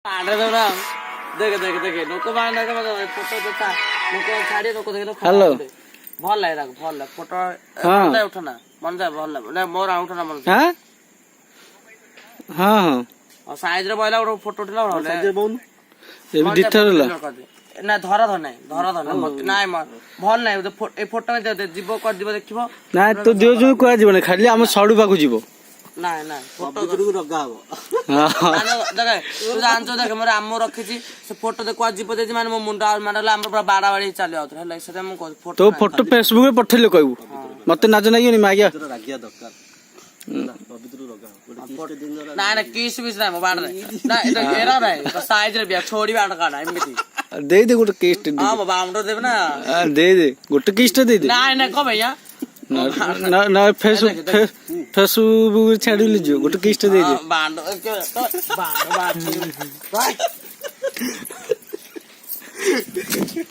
देख देख देख लोक फोटो देखा लोक छाड़ी लोक देख हेलो भल लगे भल लगे फोटो हाँ उठना मन जाए भल लगे मोर उठना मन हाँ हाँ और साइज रे बइला गोटे फोटो उठला ये भी दिथर ला ना धर धर नहीं नाइ भल नहीं ए फोटो में जीव कर जीव देखिबो ना तो दियो जो को जीवन खाली हम सडू पाकु जीवो नाइ नाइ फोटो को रगा हो देख तू जानचो देख मोर आम रखी से फोटो दे को जीव दे माने मो मुंडा मारला हम पूरा बाड़ा बाड़ी चली आउत हला से हम फोटो तो फोटो फेसबुक रे पठेले कहू मते नाज नाही नि मागिया रागिया दरकार पवित्र रगा ना ना किस बिस ना बाड़ रे ना एटा घेरा नहीं तो साइज रे बिया छोड़ी बाड़ काना एमती दे दे गोटे केस्ट दे हां बाबा हमरो देब ना दे दे गोटे केस्ट दे दे ना ना को भैया ना ना फेसबुक छाड़ी लीजियो गोटे केस्ट दे दे बांडो बांडो